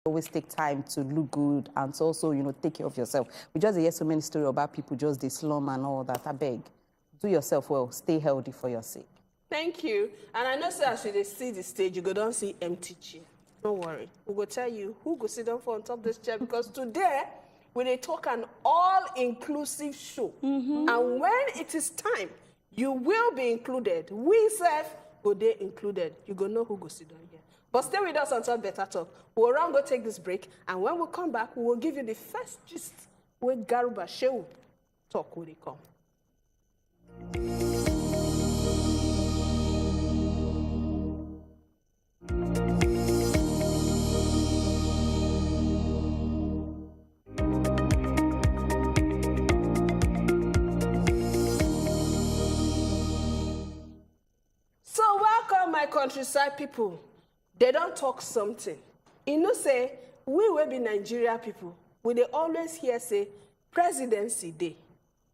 always take time to look good and to also, you know, take care of yourself. We just hear so many stories about people just they slum and all that. I beg, do yourself well, stay healthy for your sake. Thank you. And I know, sir, as you see the stage, you go don't see empty chair. Don't worry. We will tell you who go sit down for on top of this chair, because today we dey talk an all-inclusive show. And when it is time, you will be included. We self go dey included. You go know who go sit down here. But stay with us until better talk. We'll around go take this break, and when we come back, we will give you the first gist where Garba Shehu talk will come. So welcome, my countryside people. They don't talk something. You know, say, we will be Nigeria people. We they always hear say, Presidency Day.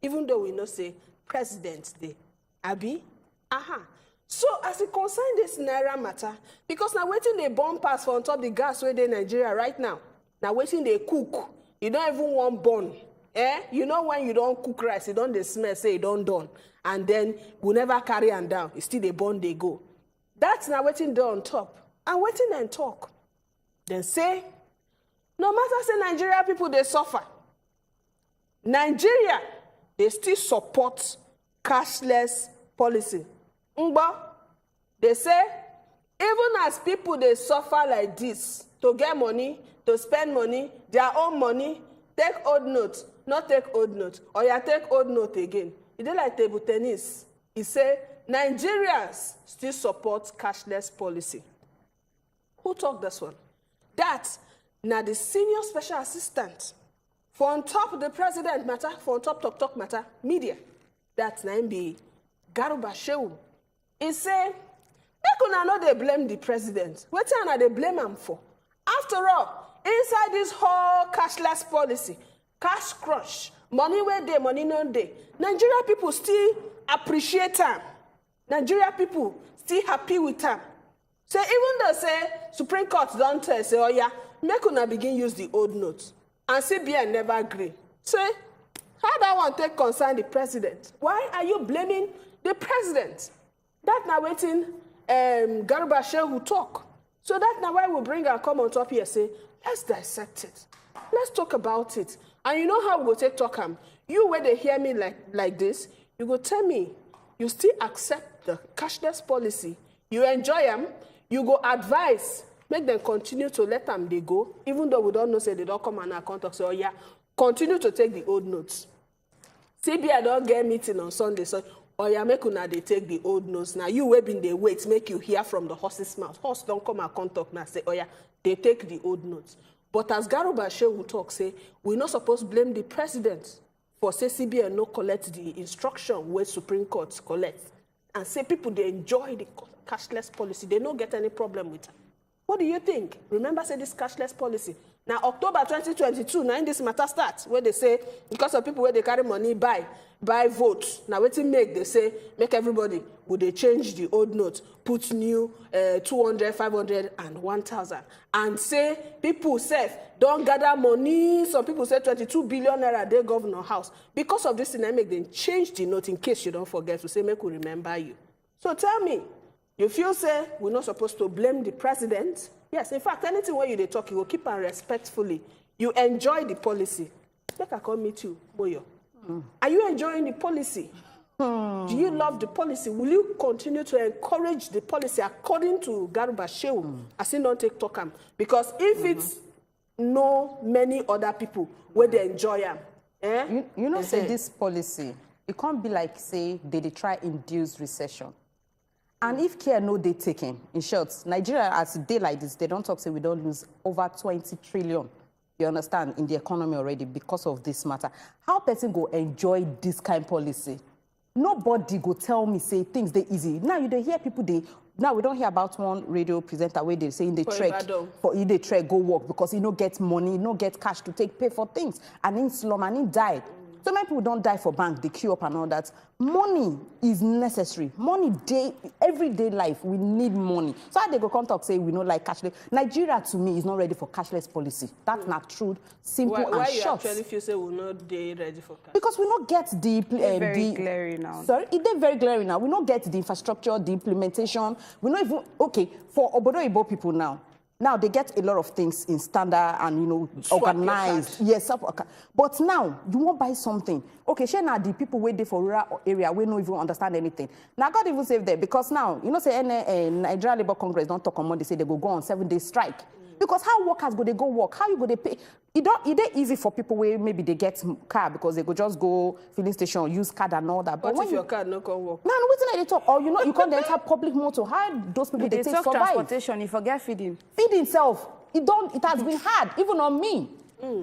Even though we know say, President's Day. Abi? Aha. So as it concerns this naira matter, because now waiting they bomb pass for on top the gas where they Nigeria right now. Now waiting they cook. You don't even want burn. Eh? You know when you don't cook rice, you don't they smell, say you don't done. And then we never carry and down. It's still they burn, they go. That's now waiting there on top. And waiting and talk. Then say, no matter say Nigeria people, they suffer. Nigeria, they still support cashless policy. They say, even as people, they suffer like this, to get money, to spend money, their own money, take old note, not take old note, or you take old note again. It is like table tennis. He say, Nigerians still support cashless policy. Who talked this one? That, now the senior special assistant for on top of the president matter, for on top talk matter, media. That's name be Garba Shehu. He say, they could not they blame the president. What time are they blame him for? After all, inside this whole cashless policy, cash crush, money where they, money no day, Nigeria people still appreciate them. Nigeria people still happy with them. So even though say Supreme Court don't tell, say, oh yeah, make una begin use the old notes. And CBN never agree. Say, how that one take concern the president? Why are you blaming the president? That now waiting Garba Shehu talk. So that now why we bring our come on top here, say, let's dissect it. Let's talk about it. And you know how we go take talk am. You when they hear me like this, you go tell me, you still accept the cashless policy. You enjoy them, you go advise, make them continue to let them they go, even though we don't know, say they don't come and our contact, say, oh yeah, continue to take the old notes. CBN don't get meeting on Sunday, so, oh yeah, make una they take the old notes. Now you wait in the wait, make you hear from the horse's mouth. Horse don't come and contact now, say, oh yeah, they take the old notes. But as Garba Shehu talk, say, we're not supposed to blame the president for say CBN no collect the instruction where Supreme Court collect. And say people, they enjoy the cashless policy. They don't get any problem with it. What do you think? Remember, say this cashless policy. Now, October 2022, now in this matter starts, where they say, because of people where they carry money, buy votes. Now, what it make, they say, make everybody, would they change the old notes, put new 200, 500, and 1,000. And say, people say, don't gather money. Some people say 22 billion naira their governor house. Because of this thing, I make them change the note in case you don't forget to say, make we remember you. So tell me, you feel say we're not supposed to blame the president? Yes, in fact, anything where you talk, you will keep on respectfully. You enjoy the policy. Make I come meet you, Boyo. Are you enjoying the policy? Do you love the policy? Will you continue to encourage the policy according to Garba Shehu? As in don't take talk am. Because if it's no many other people where they enjoy them. Eh? You know, say this policy, it can't be like, say, they try induce recession. And if care no they taken, in short, Nigeria, as a day like this, they don't talk, say we don't lose over 20 trillion, you understand, in the economy already because of this matter. How person go enjoy this kind of policy? Nobody go tell me, say, things they easy. Now you don't hear people, now we don't hear about one radio presenter where they saying they trek, go work because he no get money, he no get cash to pay for things. And in slum, and he died. So many people don't die for bank, they queue up and all that. Money is necessary. Money, everyday life, we need money. So how they go come talk, say we don't like cashless. Nigeria, to me, is not ready for cashless policy. That's not true, simple and short. Why you actually feel say we're not ready for cashless? Because we not get the... very glaring now. Sorry, it's very glaring now. We don't get the infrastructure, the implementation. We not even... Okay, for Obodo Igbo people now they get a lot of things in standard and, you know, organized. Yes, but now you won't buy something. Okay, share now the people wait there for rural area, we don't even understand anything. Now God even save them because now, you know, say Nigeria Labour Congress don't talk on Monday, say they go on 7-day strike. Because how workers they go work? How you go they pay? It ain't easy for people where maybe they get car because they go just go filling station, use card and all that. But if your card not can work? No, wait they talk. Or you know, you can't enter public motor. How those people they take survive? Transportation, you forget feeding. Feeding itself. It has been hard, even on me.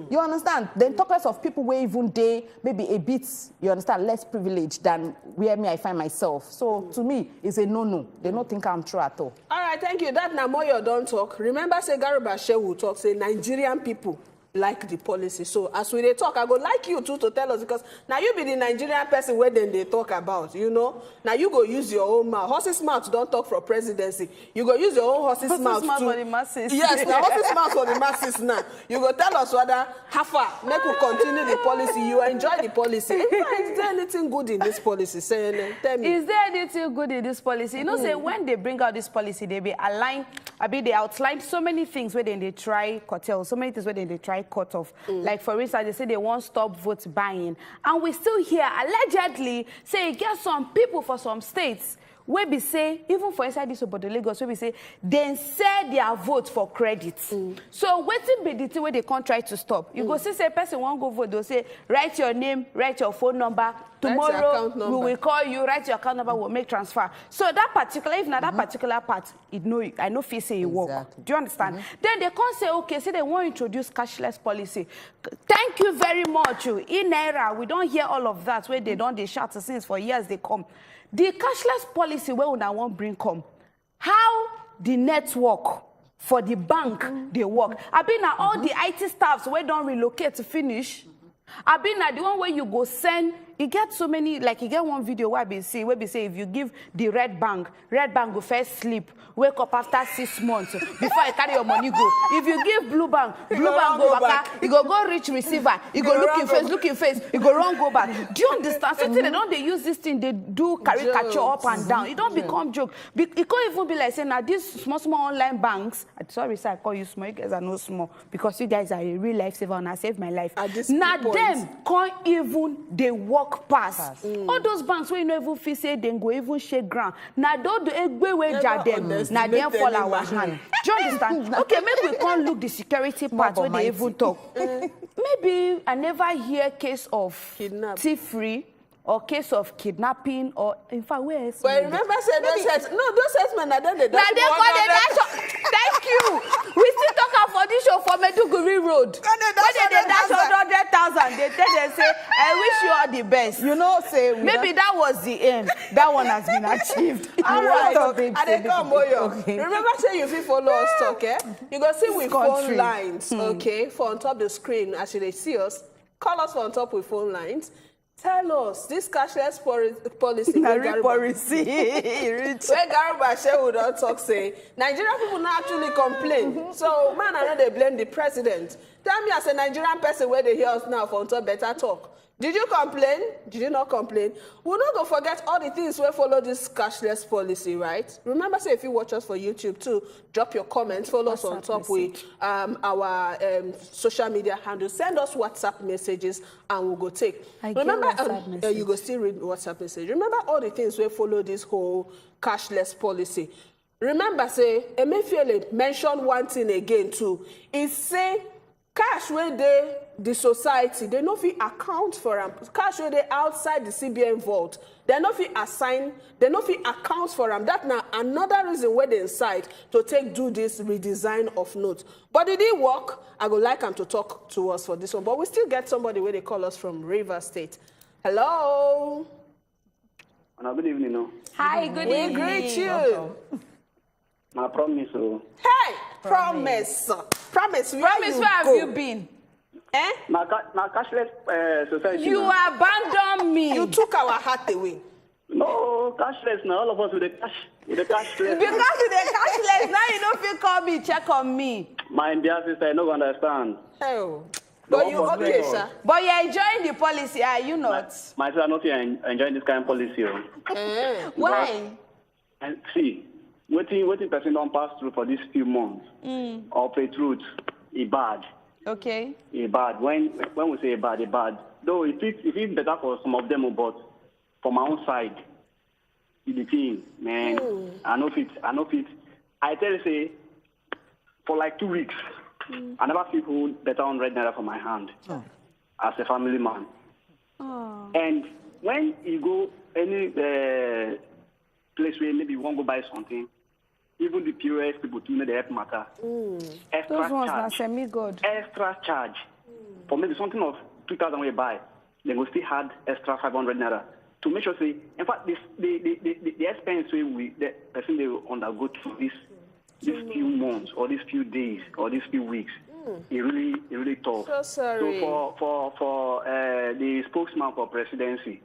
You understand? Then talk less of people where even they maybe a bit, you understand, less privileged than where I find myself. So to me, it's a no-no. They don't think I'm true at all. All right, thank you. That Namoyo don't talk. Remember, say Garba Shehu talk, say Nigerian people like the policy. So as we they talk, I go like you too to tell us because now you be the Nigerian person where then they talk about, you know. Now you go use your own mouth. Horse's mouth don't talk for presidency. You go use your own horse's mouth for the masses. Yes, now horse's mouth for the masses now. You go tell us whether how far make we continue the policy. You enjoy the policy. Is there anything good in this policy? Say, tell me. Is there anything good in this policy? You know, say when they bring out this policy, they be aligned. They outlined so many things where then they try curtail, so many things where then they try cut off. Like for instance, they say they won't stop vote buying, and we still hear allegedly say get some people for some states where we say even for inside this Obodo Lagos where we say they sell their vote for credit. So waiting be the thing where they can't try to stop. You go see say person won't go vote, they'll say write your name, write your phone number. Tomorrow we will call you, write your account number, we'll make transfer. So that particular, if not that particular part, I know feel say it work. Do you understand? Then they can't say, okay, say they want to introduce cashless policy. Thank you very much. In naira, we don't hear all of that where they shout since for years they come. The cashless policy where una won't bring come. How the network for the bank they work. I been at all the IT staffs where don't relocate to finish. I been at the one where you go send. You get so many, like you get one video where we say if you give the red bank go first sleep, wake up after 6 months before you carry your money go. If you give blue bank go back, you go reach receiver, you go look in face, you go run go back. Do you understand? So they use this thing, they do caricature up and down. It don't become joke. It can't even be like saying now these small online banks. Sorry, sir, I call you small. You guys are no small because you guys are a real lifesaver and I saved my life. Now them can't even they walk pass. All those banks where you know even feel say they go even shake ground. Now don't do egbe way jar them. Now they fall our hand. Do you understand? Okay, maybe we can't look the security part where they even talk. Maybe I never hear case of thievery or case of kidnapping or in fact where else? But remember say those men are done the dash. Thank you. We still talk about this show for Meduguri Road. When they dash 100,000, they tell them say, I wish you all the best. You know, say maybe that was the end. That one has been achieved. All right. Remember say you fit follow us talk, eh? You go see with phone lines, okay, for on top the screen as they see us. Call us for on top with phone lines. Tell us, this cashless policy where Garba Shehu don't talk say, Nigerian people not actually complain. So, man, I know they blame the president. Tell me as a Nigerian person where they hear us now for until better talk. Did you complain? Did you not complain? We're not going to forget all the things we follow this cashless policy, right? Remember, say if you watch us for YouTube too, drop your comments, follow us on top with our social media handles. Send us WhatsApp messages and we'll go take. Remember, you go still read WhatsApp message. Remember all the things we follow this whole cashless policy. Remember, say, Emefiele mentioned one thing again too. Is say, cash where the society, they no fit account for them. Cash where they outside the CBN vault, they no fit assign, they no fit account for them. That's now another reason where they decide to do this redesign of notes. But it didn't work. I would like them to talk to us for this one. But we still get somebody where they call us from Rivers State. Hello. Good evening. No? Hi, good evening. We greet you. I promise. Hey, promise. Where have you been? Eh? Now cashless society. You abandoned me. You took our heart away. No, cashless now. All of us with the cashless. Because with the cashless, now you don't feel call me, check on me. My dear sister, I don't understand. Oh. But you okay, sir? But you're enjoying the policy, are you not? My sister, not here enjoying this kind of policy. Why? And see, waiting person don't pass through for these few months. Or pay truth, a bad. Okay. A bad. When we say a bad. Though it is better for some of them, but for my own side, the thing, man, I know it. I tell you, say, for like 2 weeks, I never feel hold better 100 naira for my hand as a family man. And when you go any place where maybe you want to go buy something, even the POS people too know the help matter. Extra Those ones are charge. semi-good. Extra charge. For maybe something of 2,000 we buy, they will still add extra 500 naira to make sure, say, in fact, the expense the person they will undergo through these few months or these few days or these few weeks, it really tough. So sorry. So for the spokesman for presidency,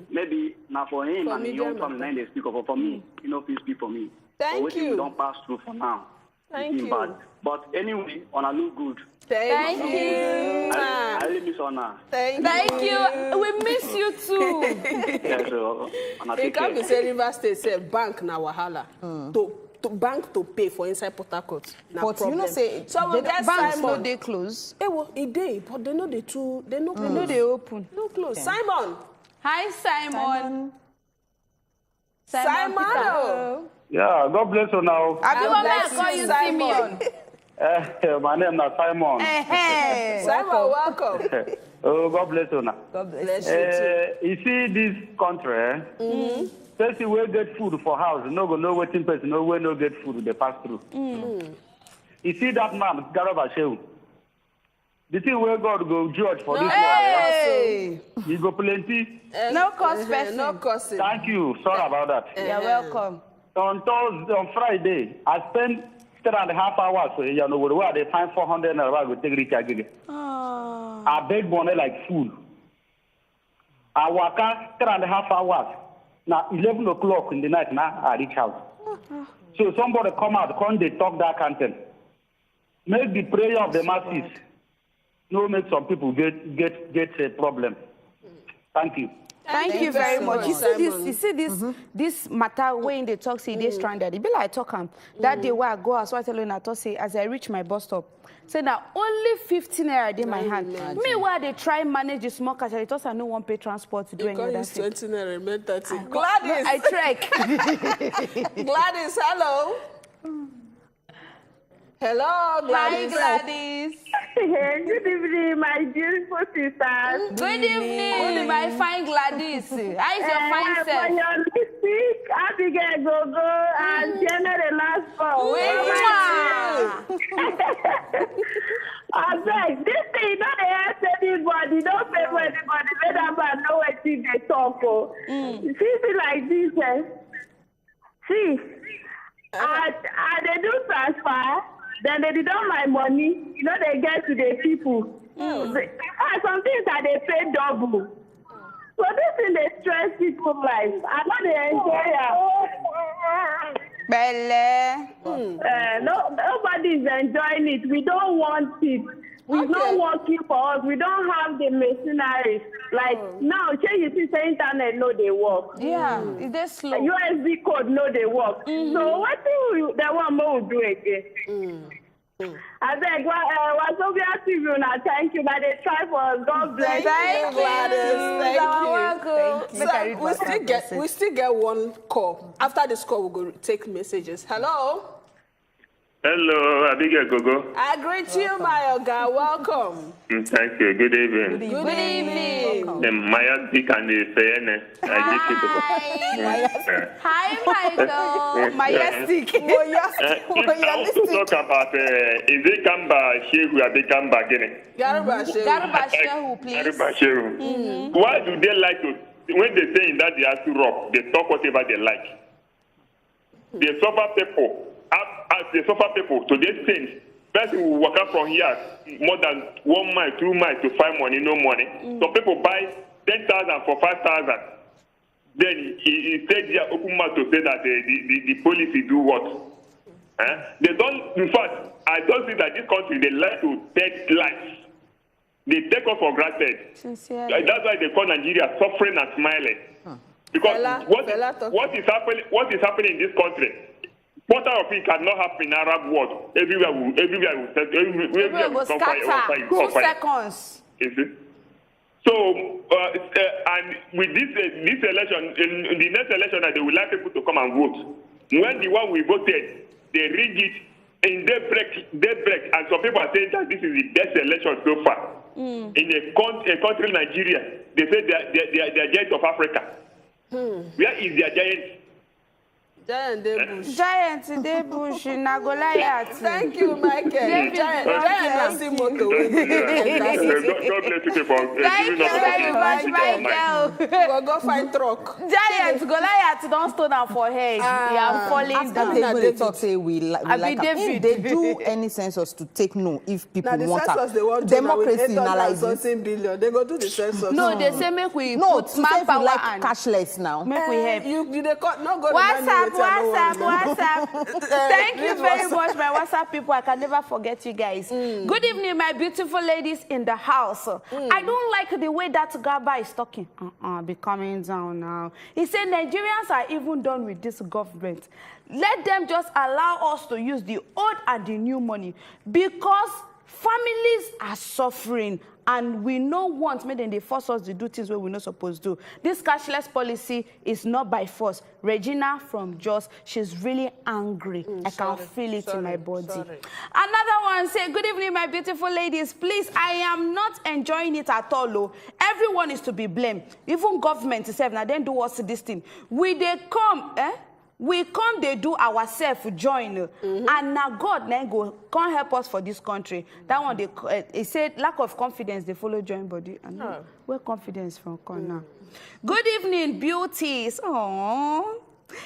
maybe now for him and the young family, they speak of. For me, please speak for me. Thank you. We don't pass through for now. Thank you. Bad. But anyway, on a look good. Thank you. I really miss Honor. Thank you. We miss you too. Yeah, so, You can't be saying River State say bank na wahala. To bank to pay for inside Port Harcourt. But problem. you know, say, so we get Banks no Simon. they close. It dey, but they know the two. They know No, they open. No close. Simon. Hi, Simon. Simon. Peter. Yeah, God bless you now. I God want bless to call you, you Simon. Simeon. My name is Simon. Simon, welcome. Oh, God bless you now. God bless Bless you too. You see this country, person will get food for house, no go no waiting person, no way no get food, they pass through. You see that man, Garba Shehu. The thing where God go judge for this Hey! one, he go plenty. No cost person. No cost. Thank you. Sorry about that. You're welcome. On Thursday, on Friday, I spent 3.5 hours where they find 400 naira go take reach again. I beg money like fool. I work 3.5 hours. Now 11 o'clock in the night now I reach out. So somebody come out, come they talk that content. Make the prayer of the masses. No make some people get a problem. Thank you. Thank you very much. You Simon. see this matter when they talk, say they stranded. It be like talking that day where I go out, so I tell you, I thought, say as I reach my bus stop, say now only 15 naira in my hand. Meanwhile, they try manage the small cash. I thought I no one pay transport to do any other thing. 20 naira, remain 30. No, Gladys. I trek. Gladys, hello. Hello, Gladys. Hi, Gladys. Good evening, my beautiful sisters. Good evening, my fine Gladys. How is your fine For self? your lipstick, Abigail Gogo, and Jenna the last one. I beg, this thing, don't ask anybody, don't pay for anybody, let them know what they talk for. See, like this, see, they do transfer. Then they deduct my money, they get to the people. Some things that they pay double. So this thing they stress people's life. I know they enjoy it. Nobody is enjoying it. We don't want it. It's not working for us. We don't have the machinery. Like now, you see the internet, no, they work. Yeah, it's slow. USB code, no, they work. So what do they want more to do again? I beg, Wazobia TV, thank you, but they try for us. God bless you. Thank you. Thank you. So we still get one call. After this call, we'll go take messages. Hello. Hello, Abigail Gogo. I greet you, my Oga. Welcome. Thank you. Good evening. Good evening. The Maya Dick and the Sayene. Hi, Michael. Majestic. I want to talk about is it Garba Shehu or the Garba Guinea? Garba Shehu. Garba Shehu, please. Garba Shehu. Why do they like to, when they say in that they have to rock, they talk whatever they like? They suffer people. As they suffer people to this thing, person will walk out from here more than 1 mile, 2 miles to find money, no money. Some people buy 10,000 for 5,000. Then he said there open mouth to say that the policy do what? They don't. In fact, I don't think that this country they like to take life. They take us for granted. Sincerely. That's why they call Nigeria suffering and smiling. Because what is happening in this country? Quarter of it cannot happen in Arab world. Everywhere will scatter. 2 seconds. Is it? So, and with this election, in the next election, they would like people to come and vote. When the one we voted, they rig it in daybreak, and some people are saying that this is the best election so far. In a country, Nigeria, they say they are giants of Africa. Where is their giant? Giant Debush. Giant Debush in Goliath. Thank you, Michael. Giant Nasimoto. God bless you for Thank you very much, Michael. We'll go find truck. Giant Goliath don't stone down for head. I'm falling down. They talk say we like if they do any census to take no if people want democracy now like this. Billion. They go do the census. No, they say make we put manpower like cashless now. Make we help. You they not go WhatsApp. Thank you very much, my WhatsApp people. I can never forget you guys. Good evening, my beautiful ladies in the house. I don't like the way that Garba is talking. Be coming down now. He said Nigerians are even done with this government. Let them just allow us to use the old and the new money because families are suffering. And we don't want maybe they force us to do things where we're not supposed to do. This cashless policy is not by force. Regina from Jos, she's really angry. I can feel it in my body. Another one say, good evening, my beautiful ladies. Please, I am not enjoying it at all. Everyone is to be blamed. Even government itself, now then do us this thing. They come, they do ourselves join, and now God then can't help us for this country. That one they said lack of confidence. They follow join body, and where confidence from come now. Good evening, beauties. Oh,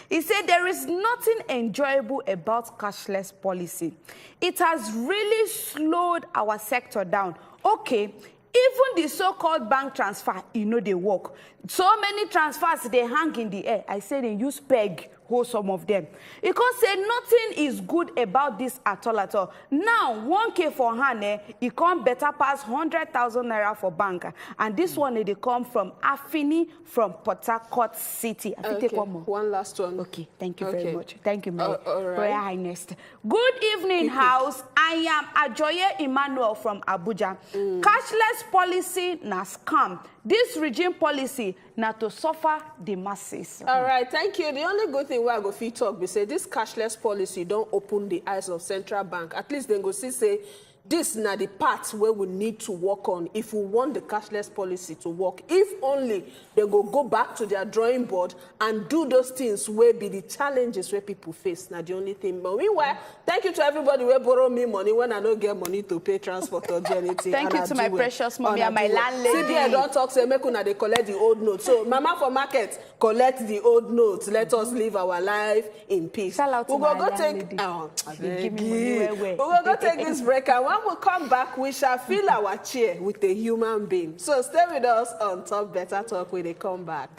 he said there is nothing enjoyable about cashless policy. It has really slowed our sector down. Okay. Even the so-called bank transfer, they work. So many transfers, they hang in the air. I say they use peg, hold some of them. Because say nothing is good about this at all. Now, 1K for hand, it come better pass 100,000 naira for bank. And this one, they come from Afini, from Port Harcourt City. I think take one more. One last one. Okay, thank you very much. Thank you, my Royal Highness. Good evening, house. I am Ajoye Emmanuel from Abuja. Cashless policy na scam. This regime policy na to suffer the masses. All right, thank you. The only good thing we are going to talk, we say this cashless policy don't open the eyes of central bank. At least they go see say this na the part where we need to work on if we want the cashless policy to work. If only they go back to their drawing board and do those things where be the challenges where people face. Now the only thing. But meanwhile, thank you to everybody who borrow me money when I don't get money to pay transport or do anything. Thank you to my precious mommy and my landlady. CBN don't talk say make una they collect the old notes. So Mama for market collect the old notes. Let us live our life in peace. Shout out to my landlady. Give me money we will go take this break, and when we come back, we shall fill our chair with a human being. So stay with us on Top Better Talk when they come back.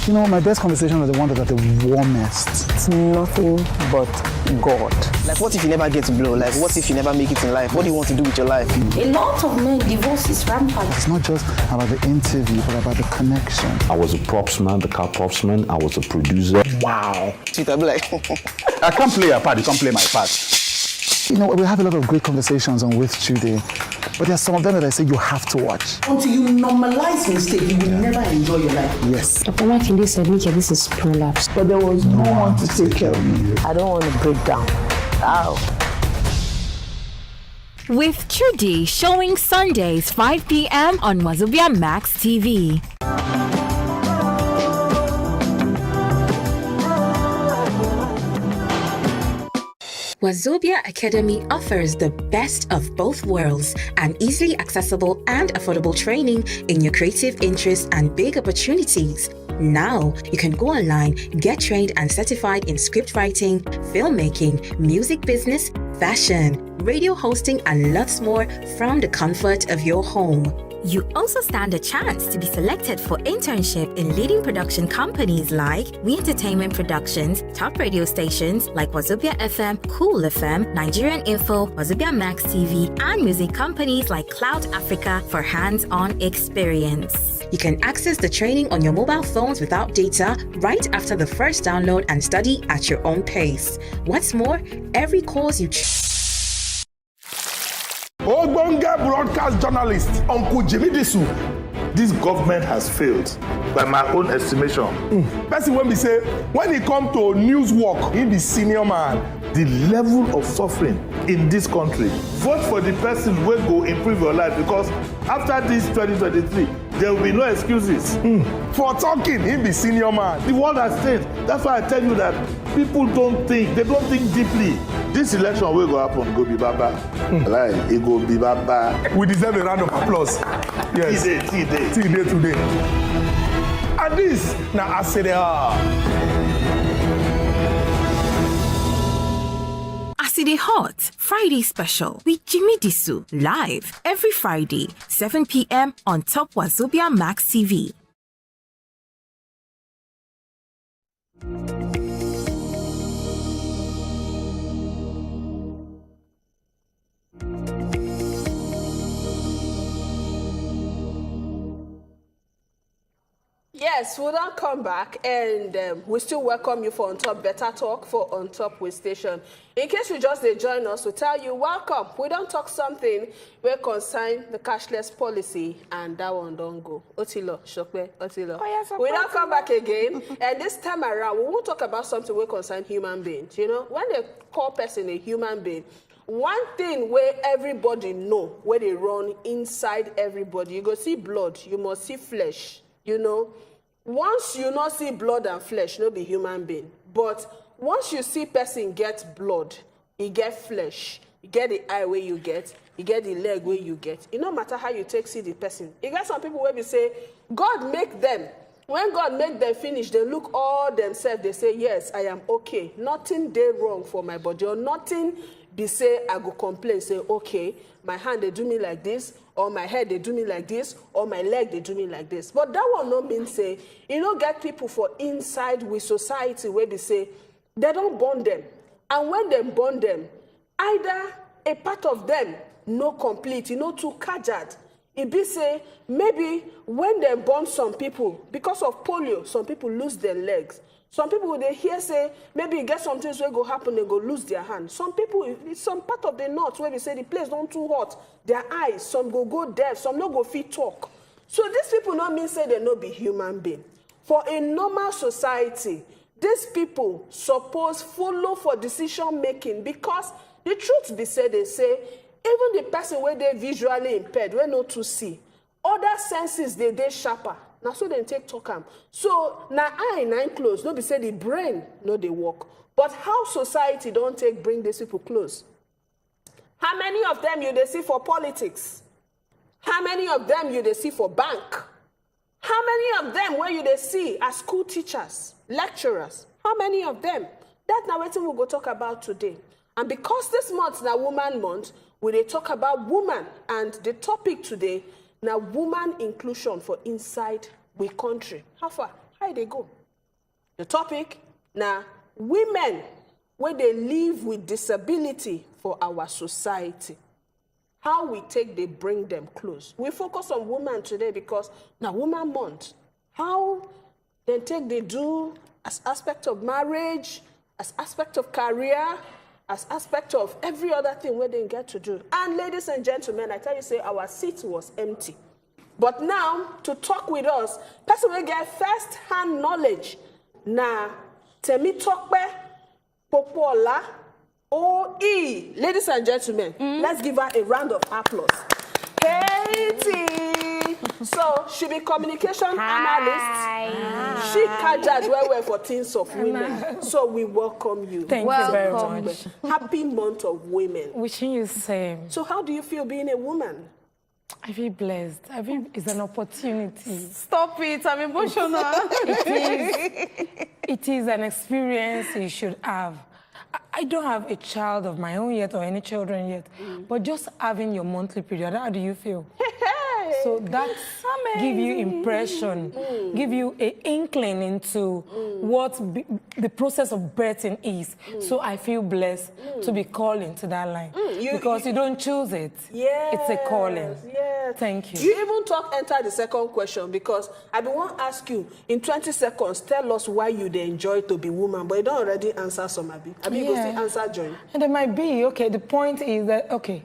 You know, my best conversations are the ones that are the warmest. It's nothing but God. Like, what if you never get to blow? Like, what if you never make it in life? What do you want to do with your life? A lot of men, divorce is rampant. It's not just about the interview, but about the connection. I was a props man, the car props man. I was a producer. Wow. Sweet, I'll be like... I can't play your part, you can't play my part. You know, we have a lot of great conversations on With Today, but there are some of them that I say you have to watch. Until you normalize mistake, you will never enjoy your life. Yes. Dr. Makinde said, this is prolapse. But there was no one to take care of me. I don't want to break down. Ow. With Trudy, showing Sundays 5 p.m. on Wazobiamax TV. Wazobia Academy offers the best of both worlds, an easily accessible and affordable training in your creative interests and big opportunities. Now, you can go online, get trained and certified in script writing, filmmaking, music business, fashion, radio hosting, and lots more from the comfort of your home. You also stand a chance to be selected for internship in leading production companies like We Entertainment Productions, top radio stations like Wazobia FM, Cool FM, Nigerian Info, wazobiamax TV, and music companies like Cloud Africa for hands-on experience. You can access the training on your mobile phones without data right after the first download and study at your own pace. What's more, every course you choose. Ogbonge broadcast journalist, Uncle Jimmy Disu. This government has failed, by my own estimation. Person when we say, when it comes to news work, he be senior man. The level of suffering in this country. Vote for the person who will improve your life, because after this 2023, there will be no excuses. For talking, he be senior man. The world has changed. That's why I tell you that people don't think. They don't think deeply. This election will go happen, go be baba. Like, it go be baba. We deserve a round of applause. Yes. T-Day today. And this, now I say they are. Aside Hot Friday special with Jimmy Disu live every Friday 7 p.m. on top wazobiamax TV. Yes, we'll now come back, and we still welcome you for On Top Better Talk for On Top with Station. In case you just join us, we tell you welcome. We don't talk something we concern the cashless policy, and that one don't go. Otilo, Shokwe, Otilo. Oh, yes, we now come back again, and this time around, we won't talk about something we concern human beings. You know, when they call person a human being, one thing where everybody know, where they run inside everybody, you go see blood, you must see flesh, you know. Once you not see blood and flesh, no be human being. But once you see person get blood, you get flesh, you get the eye where you get the leg where you get. It no matter how you take see the person. You get some people where we say, God make them. When God make them finish, they look all themselves, they say, yes, I am okay. Nothing dey wrong for my body, or nothing be say, I go complain, say, okay, my hand, they do me like this, or my head, they do me like this, or my leg, they do me like this. But that one no mean say, you know, get people for inside with society where they say, they don't bond them. And when they bond them, either a part of them no complete, you know, too kajad. It be say, maybe when they bond some people, because of polio, some people lose their legs. Some people, they hear say, maybe get some things where go happen, they go lose their hand. Some people, it's some part of the north where they say the place don't too hot, their eyes, some go deaf, some no go fit talk. So these people not mean say they no be human being. For a normal society, these people suppose follow for decision making, because the truth be said, they say, even the person where they visually impaired, where not to see, other senses they sharper. Now so they take talk am. So now eye nine close, no be say the brain no they work. But how society don't take bring these people close? How many of them you they see for politics? How many of them you they see for bank? How many of them where you they see as school teachers, lecturers? How many of them? That's now what we'll go talk about today. And because this month now Woman Month, we they talk about woman, and the topic today now woman inclusion for inside we country. How far? How they go? The topic now women where they live with disability for our society. How we take they bring them close. We focus on women today because now Woman Month. How they take they do as aspect of marriage, as aspect of career, as aspect of every other thing where they get to do. And ladies and gentlemen, I tell you, say our seat was empty. But now, to talk with us, person will get first-hand knowledge. Now, Temi Tokpe Popola OE. Ladies and gentlemen, let's give her a round of applause. Hey, T. Buhari. So she be communication analyst. She catches well for things of women. So we welcome you. Thank you very much. Happy month of women. Wishing you the same. So how do you feel being a woman? I feel blessed. I feel it's an opportunity. Stop it, I'm emotional. It is an experience you should have. I don't have a child of my own yet or any children yet, but just having your monthly period, how do you feel? So that give you impression, give you an inkling into what the process of birthing is. So I feel blessed to be called into that line because you don't choose it. Yes, it's a calling. Yes. Thank you. You even enter the second question because I want to ask you in 20 seconds, tell us why you enjoy to be woman, but you don't already answer some, Abi. You go still answer join. And there might be, okay, the point is that, okay,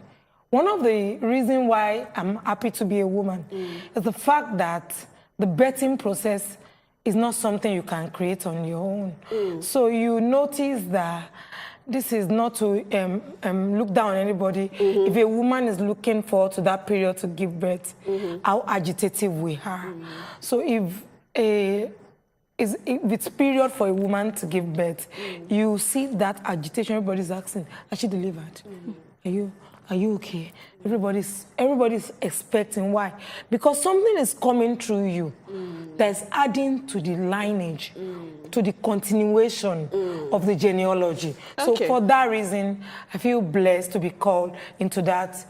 one of the reasons why I'm happy to be a woman is the fact that the birthing process is not something you can create on your own. So you notice that this is not to look down on anybody. If a woman is looking forward to that period to give birth, how agitative we are. So if it's period for a woman to give birth, you see that agitation. Everybody's asking, has she delivered? Are you okay? Everybody's expecting. Why? Because something is coming through you that's adding to the lineage, to the continuation of the genealogy. So for that reason, I feel blessed to be called into that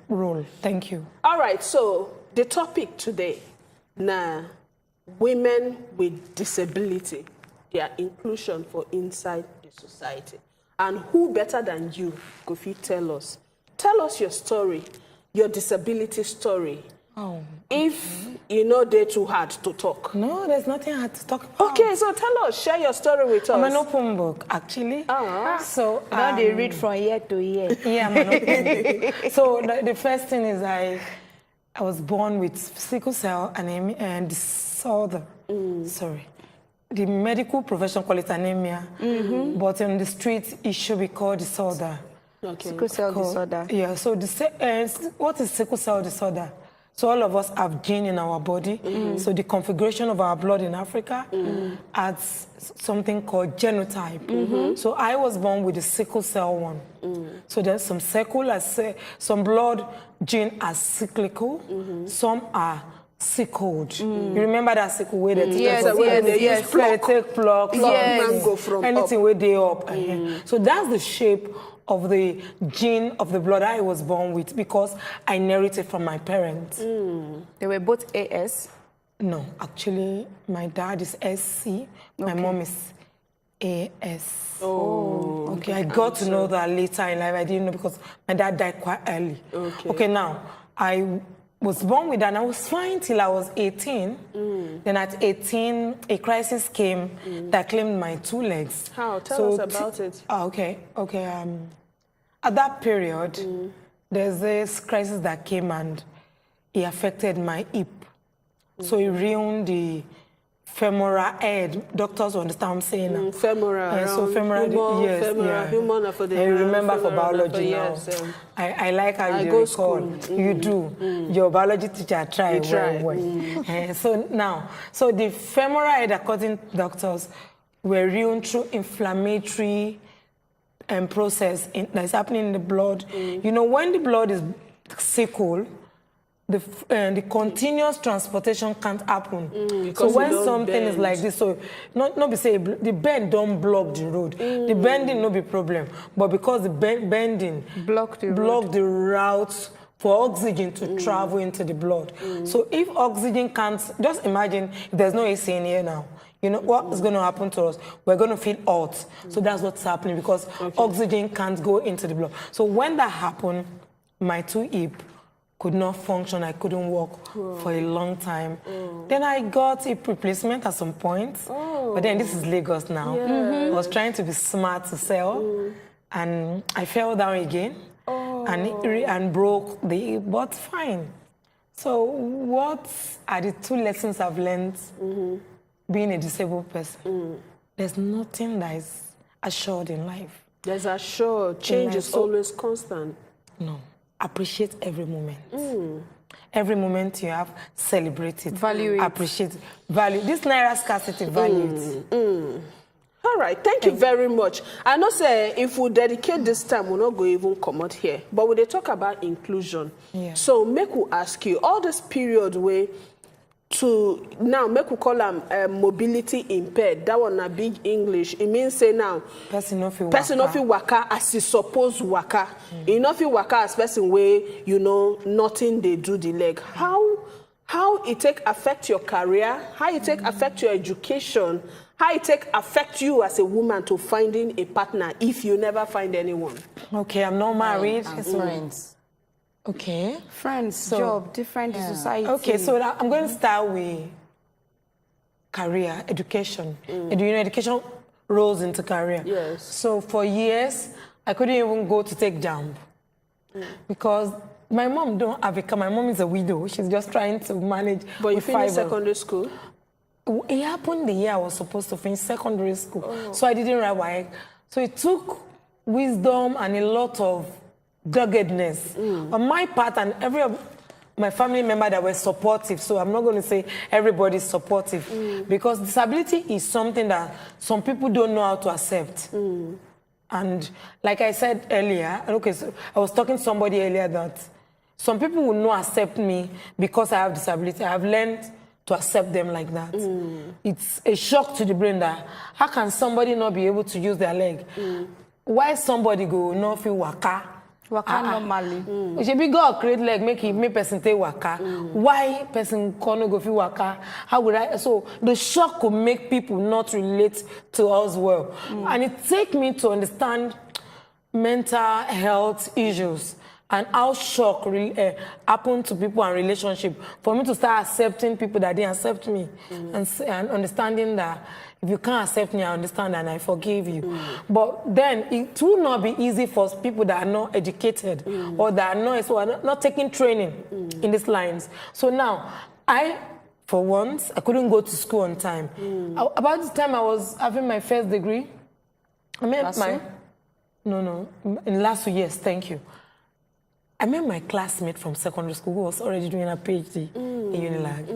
role. Thank you. All right, so the topic today, now, women with disability, their inclusion for inside the society. And who better than you, Kofi, tell us? Tell us your story, your disability story. If you know they're too hard to talk. No, there's nothing hard to talk about. Okay, so tell us, share your story with us. I'm an open book, actually. So now they read from year to year. Yeah, I'm an open book. So the first thing is I was born with sickle cell and disorder. Sorry. The medical profession call it anemia, but in the street it should be called disorder. Sickle cell disorder. Yeah, so what is sickle cell disorder? So all of us have gene in our body. So the configuration of our blood in Africa adds something called genotype. So I was born with the sickle cell one. So there's some some blood gene are cyclical, some are sickled. You remember that sickle way that they take pluck, mango from anything where they up. So that's the shape of the gene of the blood I was born with because I inherited from my parents. They were both AS? No, actually, my dad is SC, my mom is AS. Okay, I got to know that later in life. I didn't know because my dad died quite early. Okay, now, I was born with that and I was fine till I was 18. Then at 18, a crisis came that claimed my 2 legs. How? Tell us about it. Okay. At that period, there's this crisis that came and it affected my hip. So it ruined the femoral head. Doctors understand what I'm saying now. Femoral. So femoral, human for the I remember for biology now. Yes, I like how you recall. You do. Your biology teacher tried well. So the femoral head, according to doctors, were ruined through inflammatory process that's happening in the blood. You know, when the blood is sickled, the continuous transportation can't happen. So when something is like this, so not be say the bend don't block the road. The bending no be problem, but because the bending block the route for oxygen to travel into the blood. So if oxygen can't, just imagine if there's no AC in here now. You know what is going to happen to us? We're going to feel hot. So that's what's happening because oxygen can't go into the blood. So when that happened, my 2 hips could not function. I couldn't walk for a long time. Then I got hip replacement at some point. But then this is Lagos now. I was trying to be smart to sell. And I fell down again and broke the hip, but fine. So what are the 2 lessons I've learned being a disabled person? There's nothing that is assured in life. There's assured. Change is always constant. No. Appreciate every moment. Every moment you have, celebrate it. Value it. Appreciate it. Value. This naira scarcity, value it. All right, thank you very much. I know say if we dedicate this time, we'll not go even come out here. But when they talk about inclusion, so make we ask you, all this period where to now make we call them mobility impaired. That one a big English. It means say now person of waka as he suppose waka. Enough waka as person way nothing they do the leg. How it take affect your career? How it take affect your education? How it take affect you as a woman to finding a partner if you never find anyone? Okay, I'm not married. It's friends. Okay. Friends, so, job, different society. Okay, so I'm going to start with career, education. Education rolls into career. Yes. So for years, I couldn't even go to take jump because my mom don't have a car. My mom is a widow. She's just trying to manage. But you finished secondary school? It happened the year I was supposed to finish secondary school. So I didn't write WAEC. So it took wisdom and a lot of doggedness on my part and every of my family member that were supportive. So I'm not going to say everybody's supportive because disability is something that some people don't know how to accept. And like I said earlier, okay, so I was talking to somebody earlier that some people will not accept me because I have disability. I have learned to accept them like that. It's a shock to the brain that how can somebody not be able to use their leg? Why somebody go not feel waka? Waka normally. If you go create leg, make person take waka. Why person can't go feel waka? How would I? So the shock could make people not relate to us well. And it take me to understand mental health issues and how shock happen to people and relationship. For me to start accepting people that didn't accept me and understanding that if you can't accept me, I understand and I forgive you. But then it will not be easy for people that are not educated or that are not taking training in these lines. So now, for once, I couldn't go to school on time. About the time I was having my first degree, I met in last 2 years, thank you. I met my classmate from secondary school who was already doing a PhD in Unilag.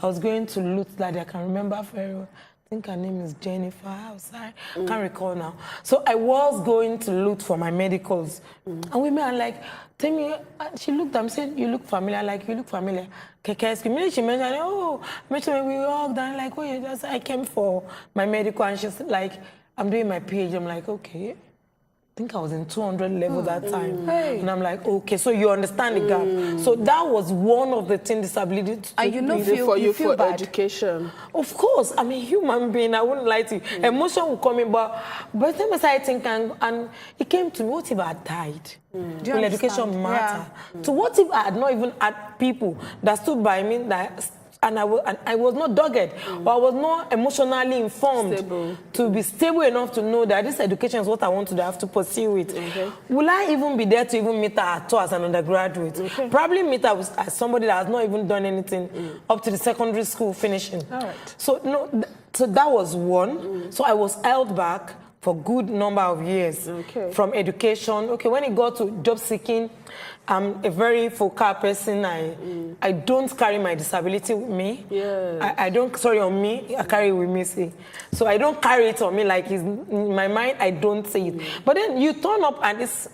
I was going to Lutz, I can remember very well. I think her name is Jennifer. I can't recall now. So I was going to look for my medicals. And we met and like, tell me, she looked at me and said, you look familiar. Like, you look familiar. Immediately she mentioned, mentioned we walked down, like, I came for my medical. And she's like, I'm doing my PhD. I'm like, okay. I think I was in 200 level that time. And I'm like, okay, so you understand the gap. So that was one of the things disability and you feel bad. Education. Of course, I'm a human being, I wouldn't lie to you. Emotion will come in, but by the time I started thinking, and it came to me, what if I had died? Will education matter? So what if I had not even had people that stood by me that and I was not dogged, or I was not emotionally informed to be stable enough to know that this education is what I want to do, I have to pursue it. Will I even be there to even meet her at all as an undergraduate? Probably meet her as somebody that has not even done anything up to the secondary school finishing. So so that was one. So I was held back for a good number of years from education. When it got to job seeking, I'm a very focal person. I don't carry my disability with me. I don't, on me, I carry it with me, see. So I don't carry it on me like it's in my mind, I don't see it. But then you turn up at this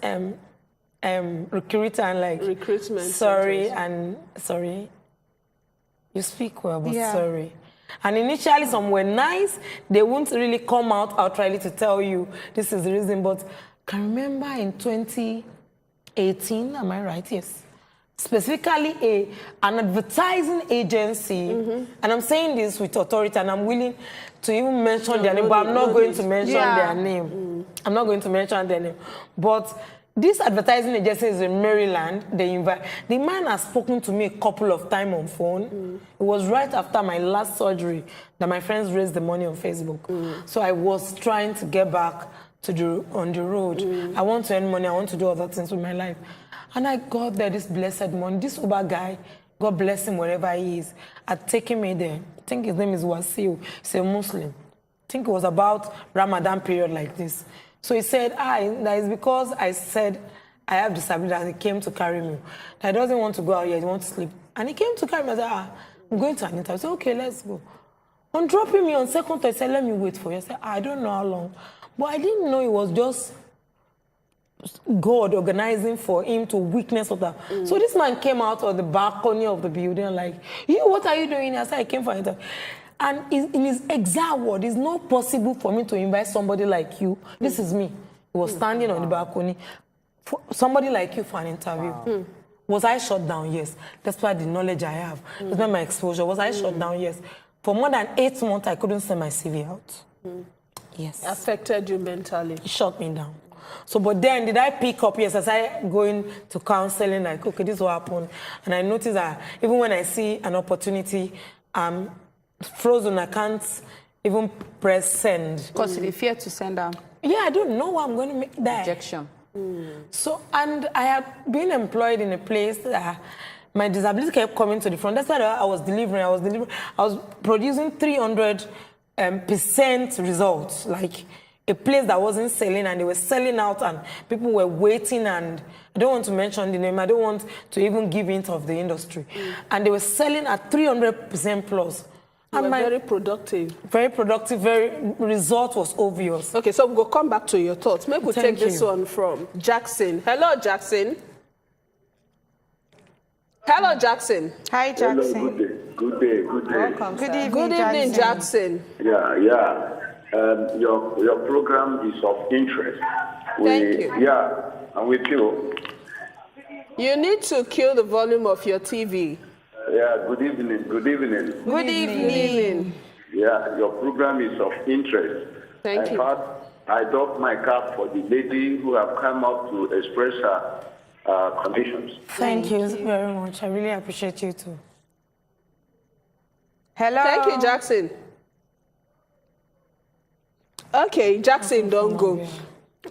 recruiter and like, recruitment sorry, you speak well, but sorry. And initially, some were nice. They won't really come out outrightly to tell you this is the reason. But I can remember in 2018, am I right? Yes. Specifically, an advertising agency, and I'm saying this with authority, and I'm willing to even mention their name, but I'm not going to mention their name. I'm not going to mention their name. But this advertising agency is in Maryland. The man has spoken to me a couple of times on phone. It was right after my last surgery that my friends raised the money on Facebook. So I was trying to get back on the road. I want to earn money. I want to do other things with my life. And I got there this blessed morning. This Uber guy, God bless him wherever he is, had taken me there. I think his name is Wasiu. He's a Muslim. I think it was about Ramadan period like this. So he said, that is because I said I have disability and he came to carry me. He doesn't want to go out yet, he wants to sleep. And he came to carry me. I said, I'm going to an interview. I said, okay, let's go. On dropping me on second thought, he said, let me wait for you. I said, I don't know how long. But I didn't know it was just God organizing for him to witness of that. So this man came out of the balcony of the building like, what are you doing? I said, I came for an interview. And in his exact word, it's not possible for me to invite somebody like you. This is me. He was standing on the balcony. For somebody like you for an interview. Was I shut down? Yes. That's why the knowledge I have. That's why my exposure. Was I shut down? Yes. For more than 8 months, I couldn't send my CV out. Yes. Affected you mentally. It shut me down. So, but then did I pick up? Yes, as I going to counseling, like, okay, this will happen. And I noticed that even when I see an opportunity, I'm frozen. I can't even press send. Because you fear to send out. Yeah, I don't know what I'm going to make that. Rejection. So, and I had been employed in a place that my disability kept coming to the front. That's why I was delivering. I was producing 300% results. Like a place that wasn't selling and they were selling out and people were waiting, and I don't want to mention the name. I don't want to even give hint of the industry. And they were selling at 300% plus. And very productive. Very productive, result was obvious. Okay, so we'll come back to your thoughts. Maybe we'll take this one from Jackson. Hello, Jackson. Hello, Jackson. Hi, Jackson. Hello, good day. Welcome. Good evening, Good evening, Jackson. Yeah. Your program is of interest. Thank you. Yeah, I'm with you. You need to kill the volume of your TV. Yeah, good evening. Good evening. Yeah, your program is of interest. Thank you. In fact, I doff my cap for the lady who have come up to express her conditions. Thank you very much. I really appreciate you too. Hello. Thank you, Jackson. Okay, Jackson, don't go.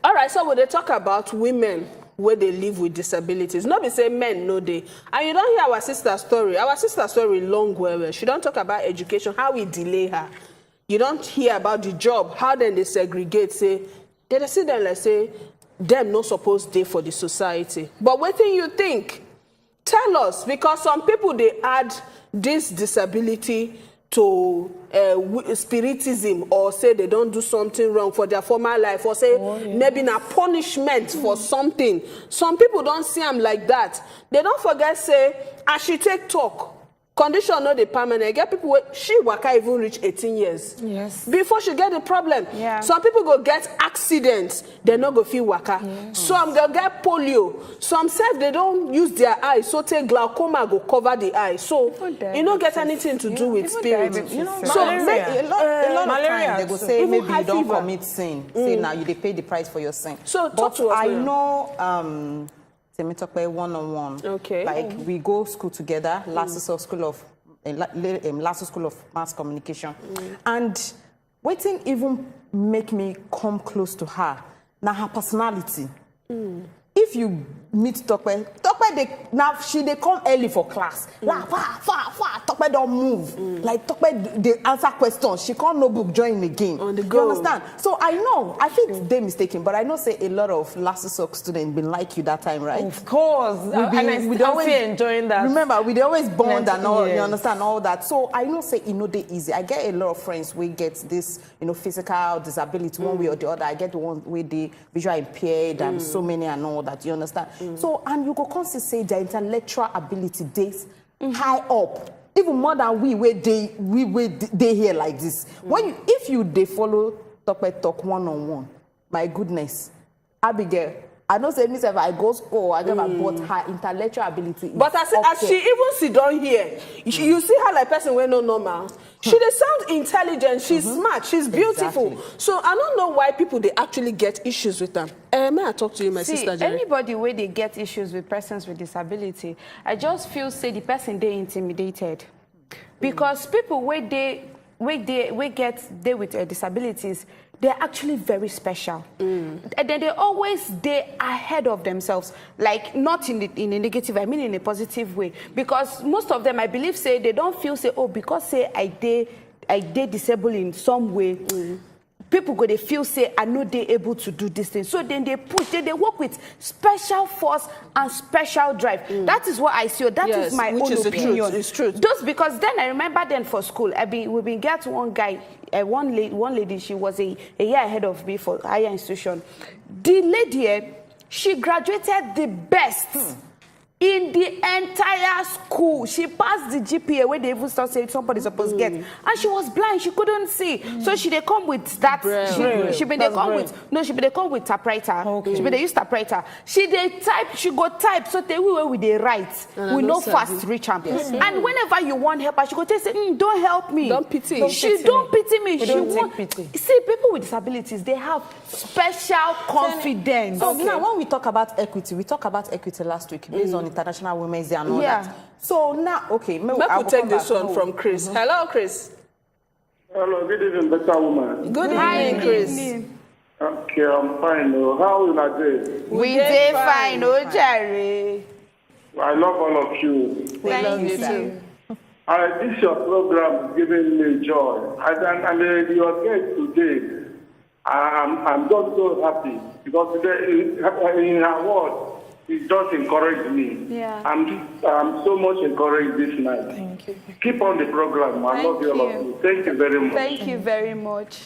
All right, so when they talk about women where they live with disabilities, not be say men no they. And you don't hear our sister's story. Our sister's story long well. She don't talk about education, how we delay her. You don't hear about the job, how then they segregate, say, they see them like say, them not supposed to for the society. But what do you think? Tell us, because some people, they add this disability to spiritism, or say they don't do something wrong for their former life, or say maybe a punishment for something. Some people don't see them like that. They don't forget, say, as she take talk, condition not the permanent. Get people, she waka even reach 18 years. Yes. Before she get the problem. Yeah. Some people go get accidents, they not go feel waka. Yes. Some go get polio. Some self they don't use their eyes, so take glaucoma go cover the eye. So you don't get anything to do with spirit. You know, so a lot of times they go say even maybe you don't fever. commit sin. Say now you they pay the price for your sin. So but talk to us I now. know Temitope one-on-one. Okay. Like we go school together, Lasso School of Mass Communication. And waiting even make me come close to her. Now her personality. If you meet Tope now they come early for class. Like far, Tope don't move. Like Tope they answer questions. She can't no book join again. On the go. You understand? So I think they're mistaken, but I know say a lot of Lasso students been like you that time, right? Of course. We always enjoying that. Remember, we always bond and all, yes. you understand all that. So I know say they easy. I get a lot of friends we get this, physical disability one way or the other. I get the one with the visual impaired and so many and all that. You understand? So and you go constantly say their intellectual ability days high up. Even more than we here like this. If you follow talk one-on-one, my goodness, Abigail, I don't say myself I go school, I never, but her intellectual ability is but as she even sit down here, you see her like person when no normal. She dey sound intelligent, she's smart, she's beautiful. Exactly. So I don't know why people they actually get issues with them. May I talk to you, my sister Jerry? Anybody where they get issues with persons with disability, I just feel say the person they intimidated. Because people where they get with disabilities, they're actually very special. And then they always ahead of themselves, like not in a negative, I mean in a positive way. Because most of them, I believe, say they don't feel say, oh, because say I disabled in some way. people go they feel say I know they able to do this thing. So then they push, they work with special force and special drive. That is what I see. That is my own opinion. It's true. Just because then I remember then for school, we been get one guy, one lady, she was a year ahead of me for higher institution. The lady, she graduated the best. In the entire school, she passed the GPA where they even start saying somebody's supposed to get, and she was blind, she couldn't see. So she they come with that. She been they come with typewriter. She been they use typewriter. She they type. She go type. So they will with the write. We know fast reach am. And whenever you want help, she go tell say, don't help me. Don't pity. She don't pity me. She want pity. See, people with disabilities, they have special confidence. So now when we talk about equity, we talked about equity last week based on International Women's Day and all that. So now, okay, maybe we'll take this one from Chris. Hello, Chris. Hello, good evening, better woman. Good evening, Chris. Okay, I'm fine. How are you doing? We did fine, oh Jerry. I love all of you. Thank you too. This your program is giving me joy. And your guest today, I'm just so happy because today, in her words, it just encouraged me. Yeah. I'm so much encouraged this night. Thank you. Keep on the program. I love you all of you. Thank you very much. Thank you very much.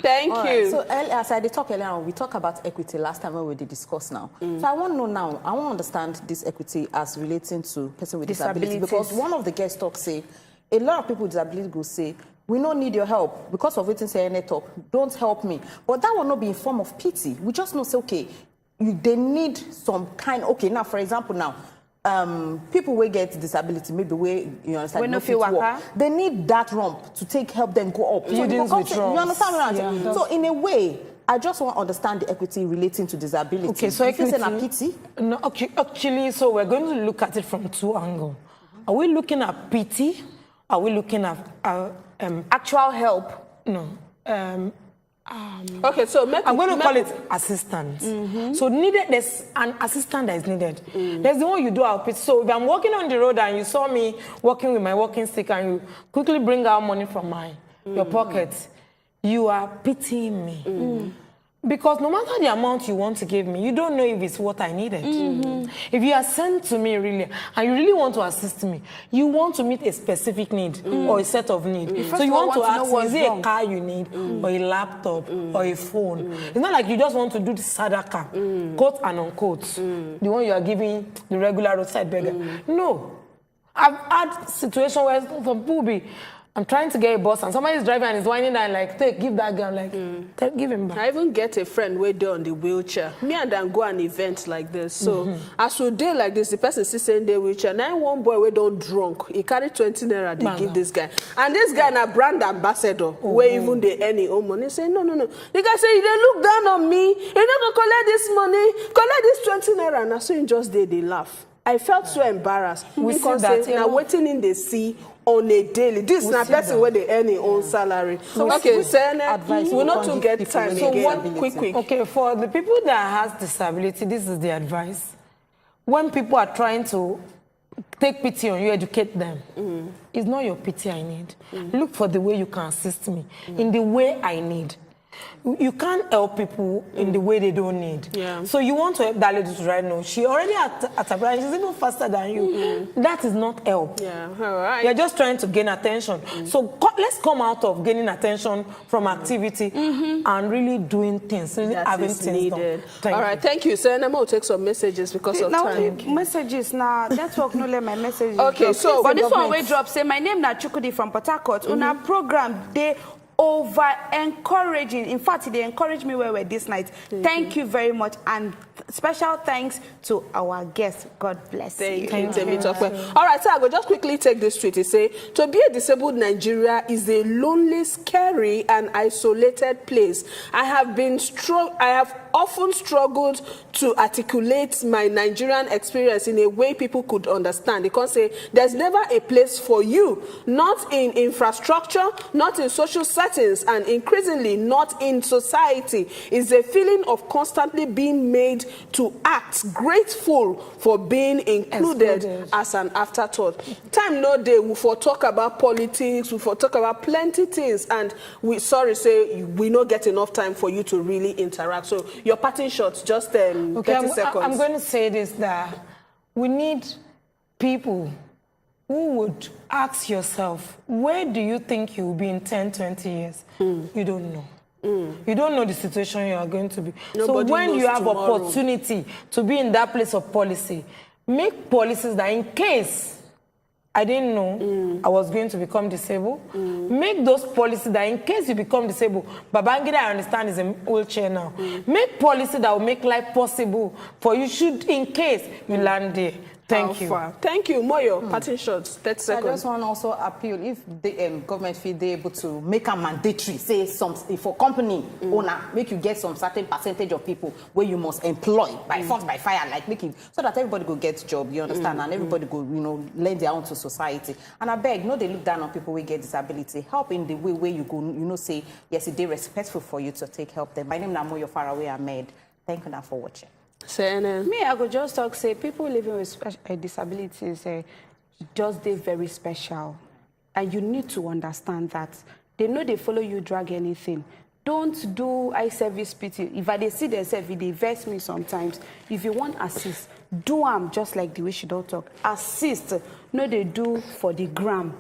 Thank you. Right. So as I talked earlier on, we talked about equity last time when we did discuss now. So I want to know now, I want to understand this equity as relating to person with disability. Because one of the guest talks say, a lot of people with disability go say, we don't need your help because of waiting say any talk. Don't help me. But that will not be in form of pity. We just know say, okay, they need some kind. Okay, now for example, now people will get disability, maybe you understand, no fit walk. They need that ramp to help them go up. So you understand what I'm saying? So in a way, I just want to understand the equity relating to disability. Okay, so equity, pity? No, okay, actually, so we're going to look at it from two angles. Are we looking at pity? Are we looking at actual help? No. Okay, so I'm going to call it assistance. So there's an assistant that is needed. There's the one you do out. So if I'm walking on the road and you saw me walking with my walking stick and you quickly bring out money from your pocket, you are pitying me. Because no matter the amount you want to give me, you don't know if it's what I needed. If you are sent to me really, and you really want to assist me, you want to meet a specific need or a set of needs. So you want to ask me, is it a car you need, or a laptop, or a phone? It's not like you just want to do the sadaka, quote and unquote, the one you are giving the regular roadside beggar. No. I've had situations where some people be, I'm trying to get a bus and somebody is driving and is whining and like, give that guy, like, give him back. I even get a friend way there on the wheelchair. Me and them go an event like this. So as we day like this, the person still saying they wheelchair. Now one boy we don't drunk. He carry 20 naira. They give this guy, and this guy na brand ambassador. Where even they earn his own money. Say no. The guy say they look down on me. You not gonna collect this money. Collect this 20 naira. Now so in just they laugh. I felt so embarrassed. We say now waiting in the sea. On a daily. This is not person where they earn their own salary. So okay, advice. We're not to get time. So one quick. Okay, for the people that has disability, this is the advice. When people are trying to take pity on you, educate them. It's not your pity I need. Look for the way you can assist me in the way I need. You can't help people in the way they don't need. So you want to help that lady to right now. She already at her brand, she's even faster than you. That is not help. You're just trying to gain attention. So let's come out of gaining attention from activity and really doing things, really having things needed. All right, thank you. So I'm going to take some messages because of time. Messages now. Network no let my messages. Okay, drop. so but this one we drop. Say my name na Chukudi from Port Harcourt. On our program they over encouraging. In fact, they encouraged me where we're this night. Thank you very much, and special thanks to our guests. God bless you. Thank you. All right, so I will just quickly take this tweet. It say, to be a disabled Nigeria is a lonely, scary, and isolated place. I have often struggled to articulate my Nigerian experience in a way people could understand. They can't say there's never a place for you, not in infrastructure, not in social settings, and increasingly not in society. It's a feeling of constantly being made to act grateful for being included as an afterthought. Time no day, we for talk about politics, we for talk about plenty things, and we say we not get enough time for you to really interact. So your parting shots, just 30 seconds. I'm going to say this, that we need people who would ask yourself, where do you think you will be in 10, 20 years? You don't know. You don't know the situation you are going to be. Nobody so when you have tomorrow. opportunity to be in that place of policy, make policies that in case I didn't know I was going to become disabled, make those policies that in case you become disabled, Babangida, I understand, is in wheelchair now. Make policy that will make life possible for you should, in case you land there. Thank you. Thank you. Moyo, parting shots, 30 seconds. I just want to also appeal, if the government feel they able to make a mandatory, say some for company owner, make you get some certain percentage of people where you must employ by force, by fire, like making, so that everybody go get job, you understand, and everybody go, lend their own to society. And I beg, they look down on people who get disability. Help in the way where you go, say, yes, they're respectful for you to take help them. My name is Moyo Faraway Ahmed. Thank you now for watching. Me, I could just talk, say, people living with disabilities, just they're very special. And you need to understand that. They know they follow you, drag anything. Don't do eye service pity. If I see themselves, they vex me sometimes. If you want assist, do them just like the way she don't talk. Assist, no they do for the gram.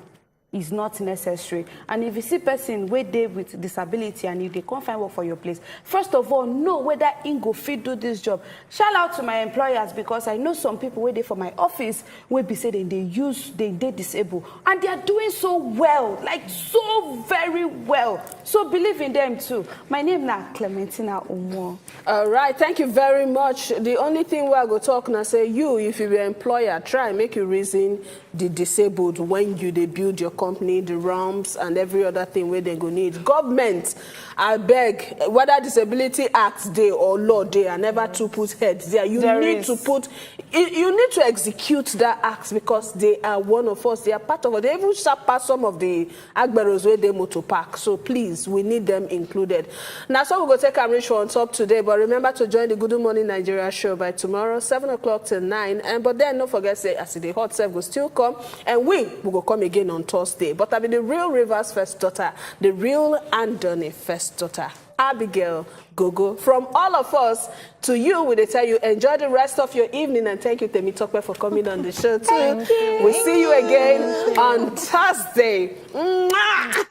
Is not necessary. And if you see person where they with disability and if they can't find work for your place, first of all, know whether Ingo fit do this job. Shout out to my employers, because I know some people where they for my office where be said they disable and they are doing so well, like so very well. So believe in them too. My name now Clementina Omo. All right, thank you very much. The only thing where I go talk now say you, if you be an employer, try make you reason the disabled when you they build your company, the ramps and every other thing where they go need. Government, I beg, whether Disability Act day or law day, I never to put heads there. You need to execute that act, because they are one of us. They are part of it. They even surpass some of the Agberos where they motor park. So please, we need them included. Now, so we'll go take a reach on top today, but remember to join the Good Morning Nigeria show by tomorrow, 7 o'clock till 9. But then don't forget, say, as the hot self will still come, and we will go come again on Thursday. But I'll be the real Rivers first daughter, the real Andoni first daughter, Abigail Gogo. From all of us to you, we tell you enjoy the rest of your evening, and thank you, Temi Tokwe, for coming on the show too. We'll see you again on Thursday. Mwah!